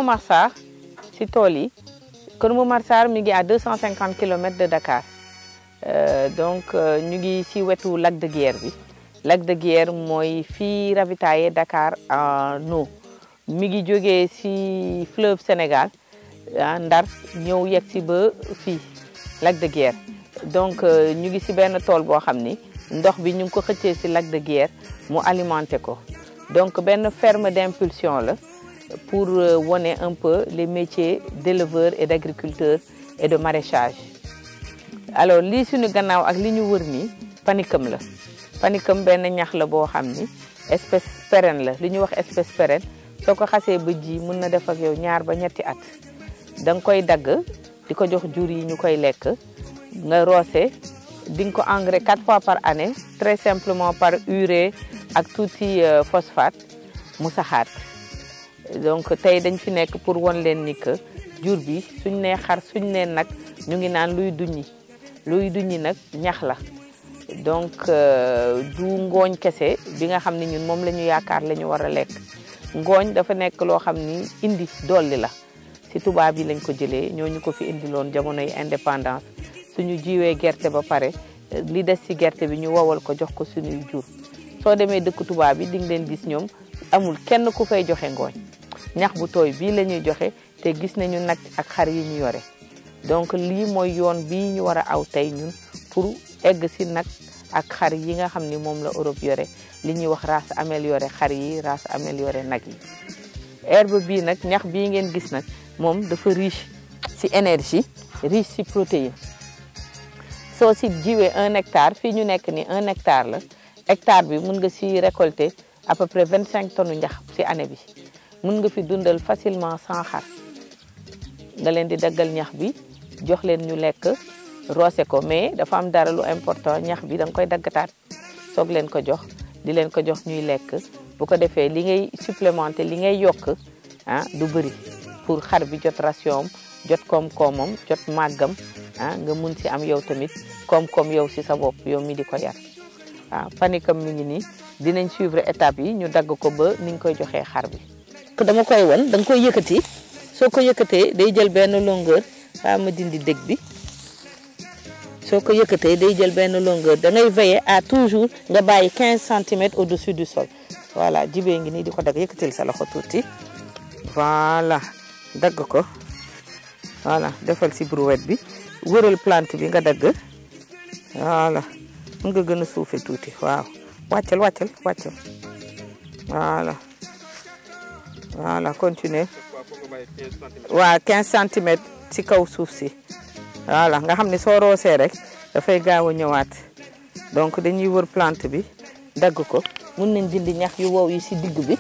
Marsar ci tool yi Kër Marsar mi ngi à 250 km de Dakar donc ñu ngi ci wetu lac de Guiers bi lac de Guiers mooy fii ravitaillé Dakar en eau mi ngi jógee ci fleuve Sénégal Ndar ñëw yegg ci ba fii lac de Guiers donc ñu ngi ci benn tool boo xam ni ndox bi ñu ngi ko xëccee ci lac de Guiers mu alimenté ko donc benn ferme d'impulsion la pour wone un peu les métiers d'éleveur et d'agriculteur et de maraîchage. Alors lii suñu gannaaw ak li ñu wër nii panicum la panicum benn ñax la boo xam ni espèce pérenne la li ñuy wax espèce pérenne soo ko xasee ba ji mën na def ak yow ñaar ba ñetti at da nga koy dagg di ko jox jur yi ñu koy lekk nga roose di nga ko engrais 4 fois par année très simplement par urée ak tuuti phosphate mu saxaat. Donc tey dañ fi nekk pour won leen ni que jur bi suñ nee xar suñ nee nag ñu ngi naan luy duñi nag ñax la donc du ngooñ kese bi nga xam ne ñun moom la ñu yaakaar la ñu war a lekk ngooñ dafa nekk loo xam ni indi dolli la ci tubaab yi lañ ko jëlee ñooñu ko fi indiloon jamonoy indépendance suñu jiwee gerte ba pare li des ci gerte bi ñu wowal ko jox ko suñuy jur soo demee dëkk tubaab yi di nga leen gis ñoom amul kenn ku fay joxe ngooñ ñax bu tooy bii la ñuy joxe te gis nañu nag ak xar yi ñu yore donc lii mooy yoon bii ñu war a aw tey ñun pour egg ci nag ak xar yi nga xam ni moom la Europe yore li ñuy wax race améliorée xar yi race améliorée nag yi. herbe bii nag ñax bii ngeen gis nag moom dafa riche ci énergie riche ci protéine soo ci jiwee 1 hectare fii ñu nekk ni 1 hectare la hectare bi mën nga ci récolter à peu près 25 tonnes ñax ci année bi. mën nga fi dundal facilement 100 xar nga leen di daggal ñax bi jox leen ñu lekk roose ko mais dafa am dara lu important ñax bi da nga koy daggataat soog leen ko jox di leen ko jox ñuy lekk bu ko defee li ngay supplémenter li ngay yokk du bëri pour xar bi jot ration jot koom-koomam jot màggam nga mun ci am yow tamit koom-koom yow ci sa bopp yow mi di ko yar panicum mi ngi nii dinañ suivre étape yi ñu dagg ko ba ni ñu koy joxee xar bi. dama koy won da nga koy yëkkati soo ko yëkkatee day jël benn longueur ma dindi dég bi soo ko yëkkatee day jël benn longueur da ngay veiller à toujours nga bàyyi 15 centimètres au-dessus du sol voilà jibee ngi nii di ko dagg yëkkatil sa loxo tuuti voilà dagg ko voilà defal ci brouette bi wëral plante bi nga dagg voilà mën nga gën a suufe tuuti waaw wàccal voilà continuer waaw 15 centimètres ci kaw suuf si voilà nga xam ne soo roosee rek dafay gaaw a ñëwaat donc dañuy wër plante bi dagg ko mun nañ dindi ñax yu wow yi ci digg bi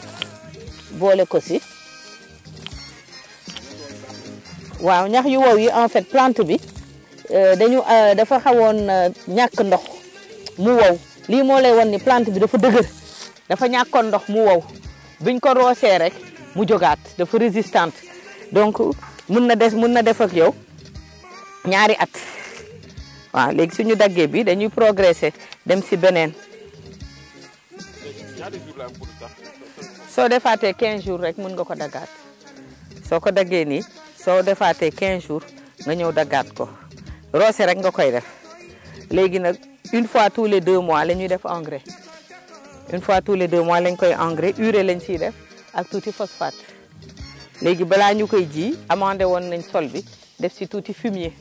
boole ko ci waaw ñax yu wow yi en fait plante bi dafa xawoon ñàkk ndox mu wow lii moo lay won ni plante bi dafa dëgër dafa ñàkkoon ndox mu wow biñ ko roosee rek mu jógaat dafa résistante donc mun na def ak yow ñaari at waaw léegi suñu daggee bi dañuy progresser dem ci beneen soo defaatee 15 jours rek mun nga ko daggaat soo ko daggee nii soo defaatee 15 jours nga ñëw daggaat ko roose rek nga koy def léegi nag une fois tous les 2 mois la ñuy def engrais une fois tous les 2 mois lañ koy engrais urée lañ ciy def ak tuuti phosphate léegi balaa ñu koy ji amandé woon nañ sol bi def ci tuuti fumier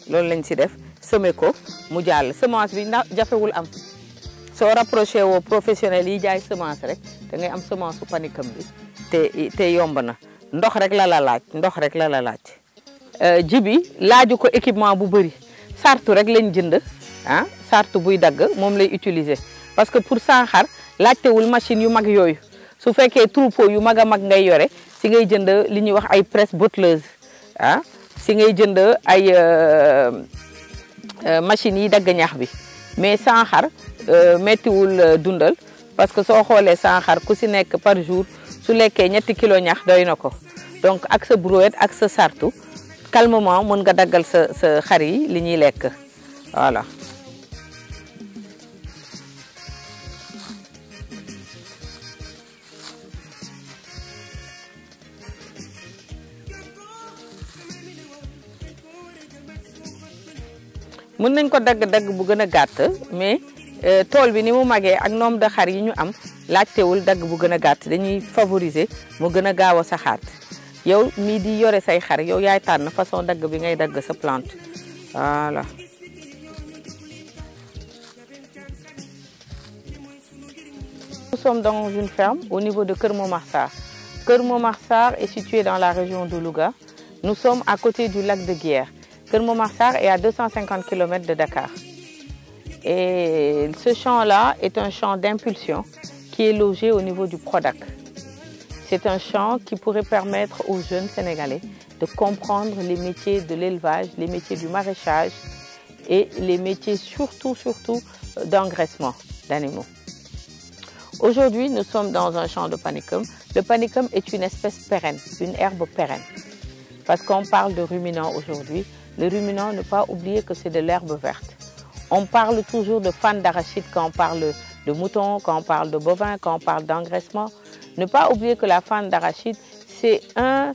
loolu lañ ci def semer ko mu jàll semence bi ndax jafewul am soo rapproché woo professionnel yi jaay semence rek da ngay am semence su panicum bi te yomb na ndox rek la laaj ji bi laaju ko équipement bu bëri sartu rek lañ jënd sartu buy dagg moom lay utiliser parce que pour 100 xar laajtewul machine yu mag yooyu su fekkee troupeau yu mag a mag ngay yore si ngay jënd li ñuy wax ay presse botteleuse ah si ngay jënd ay machines yi dagg ñax bi mais sans xar mettiwul dundal parce que soo xoolee sans xar ku si nekk par jour su lekkee 3 kilo ñax doy na ko donc ak sa brouette ak sa sartu calmement mën nga daggal sa xar yi li ñuy lekk voilà. mën nañ ko dagg bu gën a gàtt mais tool bi ni mu magee ak nombre de xar yi ñu am laajtewul dagg bu gën a gàtt dañuy favoriser mu gën a gaaw a saxaat yow mii di yore say xar yow yaay tànn façon dagg bi ngay dagg sa plante voilà. Nous sommes dans une ferme au niveau de Kër Momar Sarr. Kër Momar Sarr est situé dans la région de Louga. Nous sommes à côté du lac de Guiers. Kër Momar Sarr est à 250 km de Dakar. Et ce champ-là est un champ d'impulsion qui est logé au niveau du Prodac. C'est un champ qui pourrait permettre aux jeunes Sénégalais de comprendre les métiers de l'élevage, les métiers du maraîchage et les métiers surtout d'engraissement d'animaux. Aujourd'hui, nous sommes dans un champ de panicum. Le panicum est une espèce pérenne, une herbe pérenne. Parce qu'on parle de ruminants aujourd'hui. Le ruminant, ne pas oublier que c'est de l'herbe verte. On parle toujours de fan d'arachide quand on parle de mouton, quand on parle de bovin, quand on parle d'engraissement. Ne pas oublier que la fan d'arachide, c'est un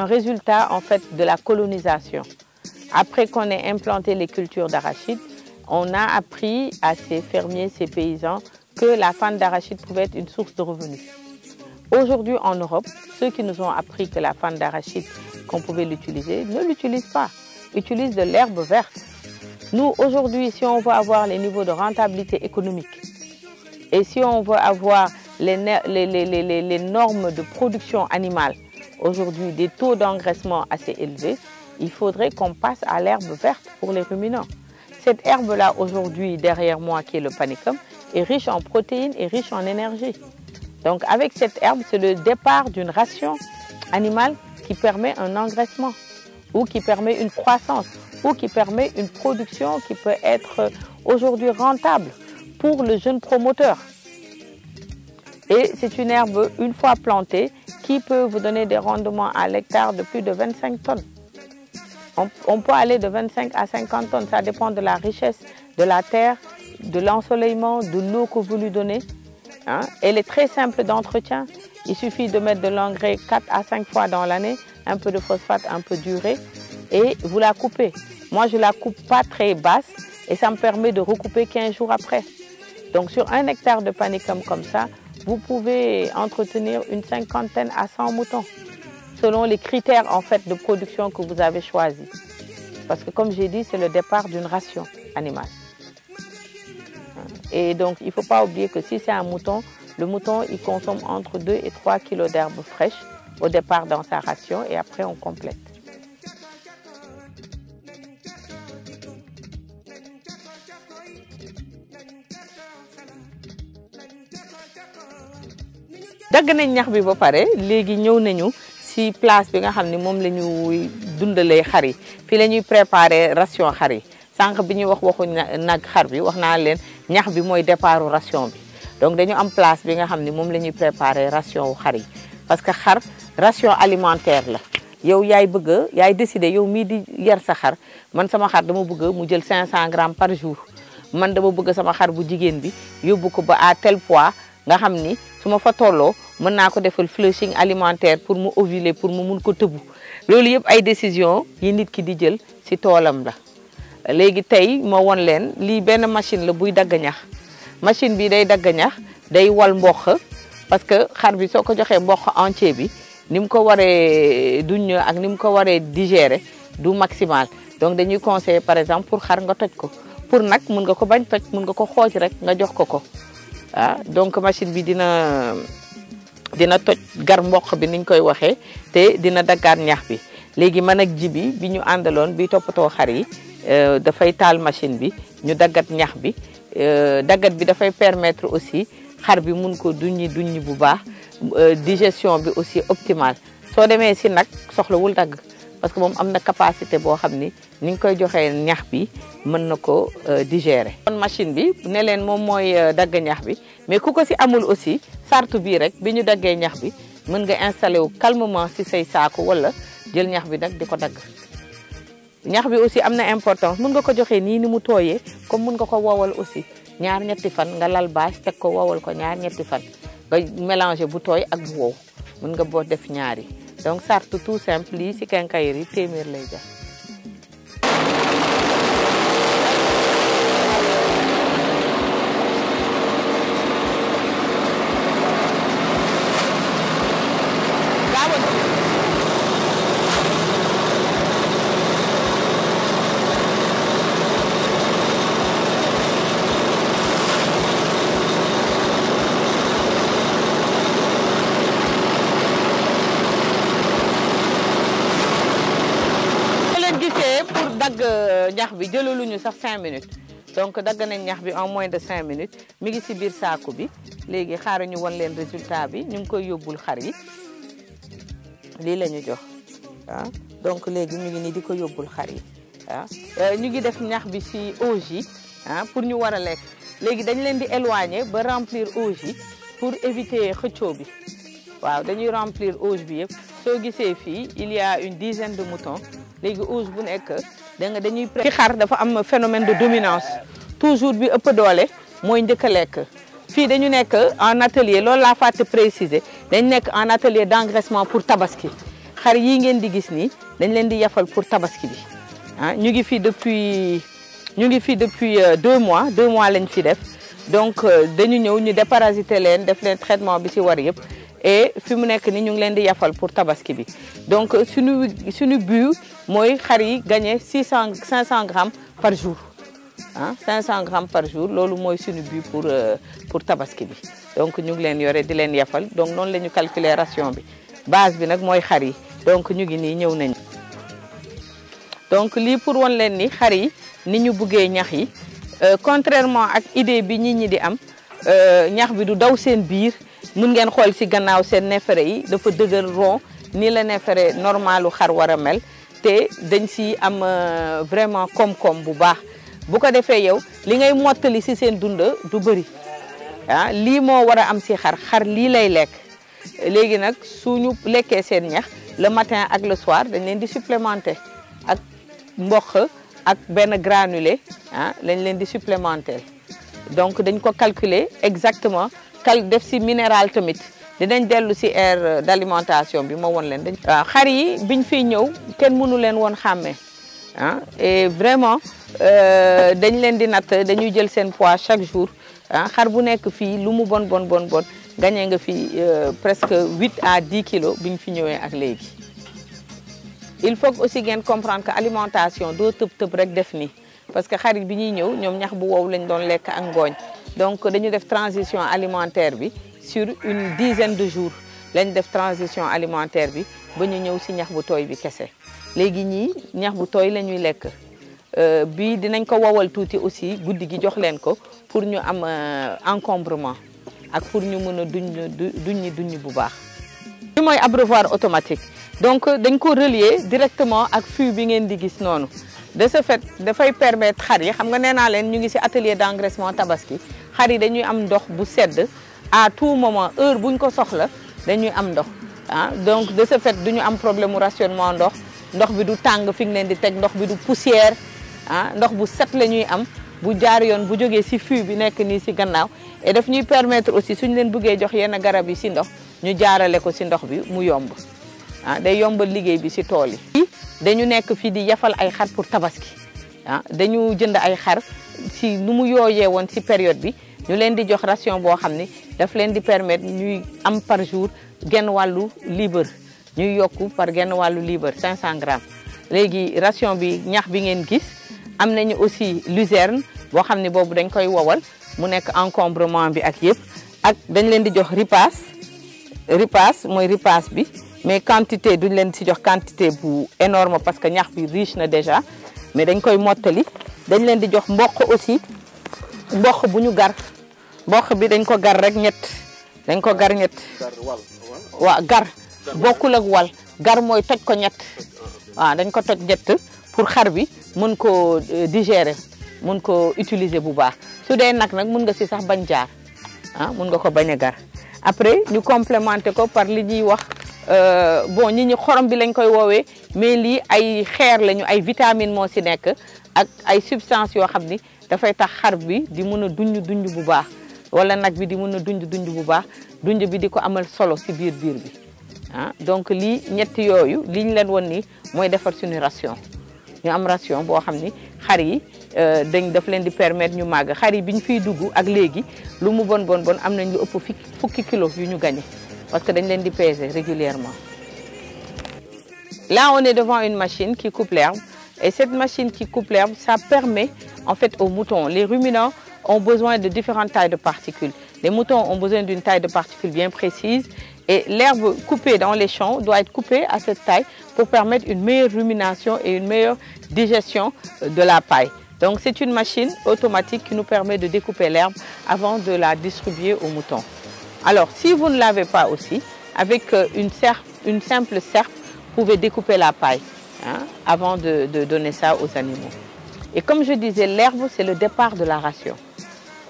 résultat en fait de la colonisation. Après qu'on ait implanté les cultures d'arachide, on a appris à ces fermiers, ces paysans, que la fan d'arachide pouvait être une source de revenus. Aujourd'hui en Europe, ceux qui nous ont appris que la fan d'arachide, qu'on pouvait l'utiliser, ne l'utilisent pas, utilisent de l'herbe verte. Nous, aujourd'hui, si on veut avoir les niveaux de rentabilité économique et si on veut avoir les normes de production animale, aujourd'hui des taux d'engraissement assez élevés, il faudrait qu'on passe à l'herbe verte pour les ruminants. Cette herbe-là, aujourd'hui, derrière moi, qui est le panicum, est riche en protéines et riche en énergie. Donc, avec cette herbe, c'est le départ d'une ration animale qui permet un engraissement ou qui permet une croissance ou qui permet une production qui peut être aujourd'hui rentable pour le jeune promoteur. Et c'est une herbe, une fois plantée, qui peut vous donner des rendements à l'hectare de plus de 25 tonnes. On peut aller de 25 à 50 tonnes, ça dépend de la richesse de la terre, de l'ensoleillement, de l'eau que vous lui donnez. Hein. Elle est très simple d'entretien. Il suffit de mettre de l'engrais 4 à 5 fois dans l'année, un peu de phosphate, un peu d'urée, et vous la coupez. Moi, je ne la coupe pas très basse et ça me permet de recouper 15 jours après. Donc, sur 1 hectare de panicum comme ça, vous pouvez entretenir une 50aine à 100 moutons, selon les critères en fait de production que vous avez choisis. Parce que comme j'ai dit, c'est le départ d'une ration animale. Et donc, il ne faut pas oublier que si c'est un mouton, le mouton, il consomme entre 2 et 3 kilos d'herbe fraîche au départ dans sa ration et après on complète. dagg nañ ñax bi ba pare léegi ñëw nañu ci place bi nga xam ne moom la ñuy dundalee xar yi fii la ñuy préparer ration xar yi sànq bi ñuy waxu nag xar bi wax naa leen ñax bi mooy départu ration bi donc dañu am place bi nga xam ne moom la ñuy préparer ration wu xar yi parce que xar ration alimentaire la yow yaay bëgg yaay décider yow mii di yar sa xar man sama xar dama bëgg mu jël 500 grammes par jour man dama bëgg sama xar bu jigéen bi yóbbu ko ba à tel poids nga xam ni su ma fa tolloo mën naa ko defal flushing alimentaire pour mu ovuler pour mu mun ko tëbu loolu yëpp ay décision yi nit ki di jël ci toolam la léegi tey ma won leen lii benn machine la buy dagg ñax machine bi day dagg ñax day wal mboq parce que xar bi soo ko joxee mboq entier bi ni mu ko waree duñ ak ni mu ko waree digérer du maximal donc dañuy conseiller par exemple pour xar nga toj ko pour nag mun nga ko bañ toj mun nga ko xooj rek nga jox ko ah donc machine bi dina toj gar mboq bi niñ koy waxee te dina daggaat ñax bi léegi man ak jibi bi ñu àndaloon bi toppatoo xar yi dafay taal machine bi ñu daggat ñax bi daggat bi dafay permettre aussi xar bi mun ko duñi bu baax digestion bi aussi optimale soo demee si nag soxlawul dagg parce que moom am na capacité boo xam ni ni nga koy joxee ñax bi mën na ko digérer. kon machine bi ne leen moom mooy dagg ñax bi mais ku ko si amul aussi sartu bii rek bi ñu daggee ñax bi mën nga installé wu calmement si say saako wala jël ñax bi nag di ko dagg. ñax bi aussi am na importance mën nga ko joxee nii ni mu tooyee comme mën nga ko wowal aussi ñaar ñetti fan nga lal bâche teg ko wowal ko ñaar ñetti fan nga mélanger bu tooy ak bu wow mën nga boo def ñaari donc sartu tout simple lii si quincaillerie yi téeméer lay jar. pour dagg ñax bi jëlaluñu sax 5 minutes donc dagg nañ ñax bi en moins de 5 minutes mi ngi ci biir saaku bi léegi xaaral ñu won leen résultat bi ñu ngi koy yóbbul xar yi lii la ñu jox donc léegi ñu ngi nii di ko yóbbul xar yi ñu ngi def ñax bi ci auge yi pour ñu war a lekk léegi dañ leen di éloigner ba remplir auge yi pour éviter xëccoo bi waaw dañuy remplir auge bi yëpp soo gisee fii il y a une dizaine de moutons léegi auge bu nekk da nga dañuy ci xar dafa am phénomène de dominance toujours bi ëpp doole mooy njëkk a lekk fii dañu nekk en atelier loolu laa fàtte préciser dañ nekk en atelier d'engraissement pour tabaski xar yii ngeen di gis nii dañ leen di yafal pour tabaski bi ñu ngi fii depuis 2 mois 2 mois lañ fi def donc dañu ñëw ñu déparasiter leen def leen traitement bi ci war yëpp et fi mu nekk ni ñu ngi leen di yafal pour tabaski bi donc suñu but mooy xar yi gagné 500 grammes par jour 500 grammes par jour loolu mooy suñu but pour tabaski bi donc ñu ngi leen yore di leen yafal donc noonu la ñu calculer ration bi base bi nag mooy xar yi donc ñu ngi nii ñëw nañ donc lii pour won leen ni xar yi ni ñu buggee ñax yi contrairement ak idée bi nit ñi di am ñax bi du daw seen biir mun ngeen xool ci gannaaw seen neefere yi dafa dëgër rond ni la neefere normalu xar war a mel te dañ ci am vraiment koom-koom bu baax bu ko defee yow li ngay mottali ci seen dund du bëri lii moo war a am ci xar lii lay lekk léegi nag suñu lekkee seen ñax le matin ak le soir dañ leen di supplémenter ak mboq ak benn granulé lañ leen di supplémenter donc dañ ko calculer exactement def ci minéral tamit dinañ dellu ci aire d'alimentation bi ma won leen waaw xar yi biñ fiy ñëw kenn mënu leen woon xàmmee et vraiment dañ leen di natt dañuy jël seen poids chaque jour xar bu nekk fii lu mu bon gagné nga fi presque 8 à 10 kilos biñ fi ñëwee ak léegi il faut aussi ngeen comprendre que alimentation doo tëb rek def ni parce que xarit bi ñuy ñëw ñoom ñax bu wow lañ doon lekk ak ngooñ donc dañu def transition alimentaire bi sur une dizaine de jours lañ def transition alimentaire bi ba ñu ñëw ci ñax bu tooy bi kese léegi ñii ñax bu tooy la ñuy lekk bii dinañ ko wowal tuuti aussi guddi gi jox leen ko pour ñu am encombrement ak pour ñu mën a duñi bu baax. bi mooy abreuvoir automatique donc dañ ko relier directement ak fût bi ngeen di gis noonu de ce fait dafay permettre xar yi xam nga nee naa leen ñu ngi ci atelier d'engraissement tabaski xar yi dañuy am ndox bu sedd à tout moment heure buñ ko soxla dañuy am ndox donc de ce fait duñu am problème mu rationnement ndox bi du tàng fi nga leen di teg ndox bi du poussière ndox bu set la ñuy am bu jaar yoon bu jógee ci fût bi nekk nii ci gannaaw et daf ñuy permettre aussi suñ leen bëggee jox yenn garab yi ci ndox ñu jaarale ko ci ndox bi mu yomb day yombal liggéey bi ci tool yi. dañu nekk fii di yafal ay xar pour tabaski dañu jënd ay xar ci nu mu yooyee woon ci période bi ñu leen di jox ration boo xam ni daf leen di permettre ñuy am par jour genn wàllu libre ñuy yokku par genn wàllu libre 500 grammes léegi ration bi ñax bi ngeen gis am nañu aussi luzerne boo xam ne boobu dañ koy wowal mu nekk encombrement bi ak yëpp ak dañ leen di jox ripaas mooy ripaas bi mais quantité duñ leen ci jox quantité bu énorme parce que ñax bi riche na déjà mais dañ koy mottali dañ leen di jox mboq aussi mboq bu ñu gar mboq bi dañ ko gar rek ñett dañ ko gar ñett waaw gar bokkul ak wal gar mooy toj ko ñett waaw dañ ko toj ñett pour xar bi mën ko digérer mën ko utiliser bu baax su dee nag mën nga si sax bañ jaar ah mën nga ko bañ a gar après ñu complémenter ko par li ñuy wax bon ñi xorom bi lañ koy woowee mais lii ay xeer lañu ay vitamines moo si nekk ak ay substances yoo xam ni dafay tax xar bi di mën a dunj bu baax wala nag bi di mën a dunj bu baax dunj bi di ko amal solo si biir bi ah donc lii ñetti yooyu li ñu leen woon ni mooy defar suñu ration ñu am ration boo xam ni xar yi daf leen di permettre ñu màgg xar yi bi ñu fiy dugg ak léegi lu mu bon am nañ lu ëpp fukki kilos yu ñu gagné parce que dañ leen di peser régulièrement. Là on est devant une machine qui coupe l'herbe et cette machine qui coupe l'herbe ça permet en fait aux moutons, les ruminants ont besoin de différentes tailles de particules. Les moutons ont besoin d'une taille de particules bien précise et l'herbe coupée dans les champs doit être coupée à cette taille pour permettre une meilleure rumination et une meilleure digestion de la paille. Donc c'est une machine automatique qui nous permet de découper l'herbe avant de la distribuer aux moutons. Alors si vous ne l'avez pas aussi, avec une simple serpe, vous pouvez découper la paille avant de donner ça aux animaux. Et comme je disais, l'herbe c'est le départ de la ration.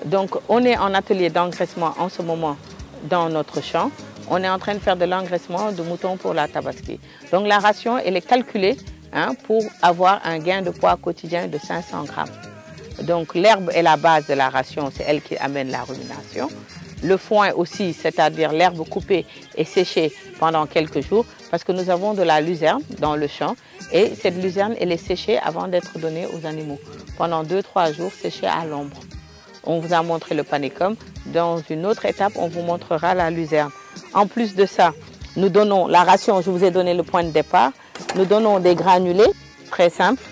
Donc on est en atelier d'engraissement en ce moment dans notre champ. On est en train de faire de l'engraissement de moutons pour la tabaski. Donc la ration, elle est calculée pour avoir un gain de poids quotidien de 500 grammes. Donc l'herbe est la base de la ration, c'est elle qui amène la rumination. Le foin aussi, c'est-à-dire l'herbe coupée et séchée pendant quelques jours parce que nous avons de la luzerne dans le champ et cette luzerne, elle est séchée avant d'être donnée aux animaux. Pendant 2-3 jours, séchée à l'ombre. On vous a montré le panicum. Dans une autre étape, on vous montrera la luzerne. En plus de ça, nous donnons la ration, je vous ai donné le point de départ. Nous donnons des granulés, très simples,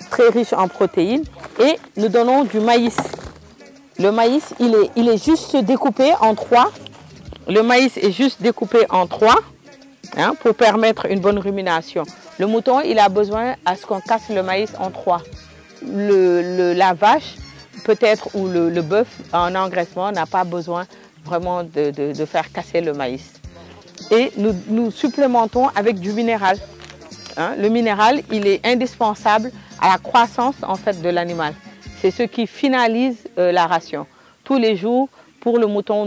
très riches en protéines. Et nous donnons du maïs. Le maïs, il est juste découpé en 3. Le maïs est juste découpé en 3 pour permettre une bonne rumination. Le mouton, il a besoin à ce qu'on casse le maïs en 3. La vache, peut-être, ou le bœuf en engraissement n'a pas besoin vraiment de faire casser le maïs. Et nous supplémentons avec du minéral. Le minéral, il est indispensable à la croissance en fait de l'animal. C'est ce qui finalise la ration. Tous les jours, pour le mouton,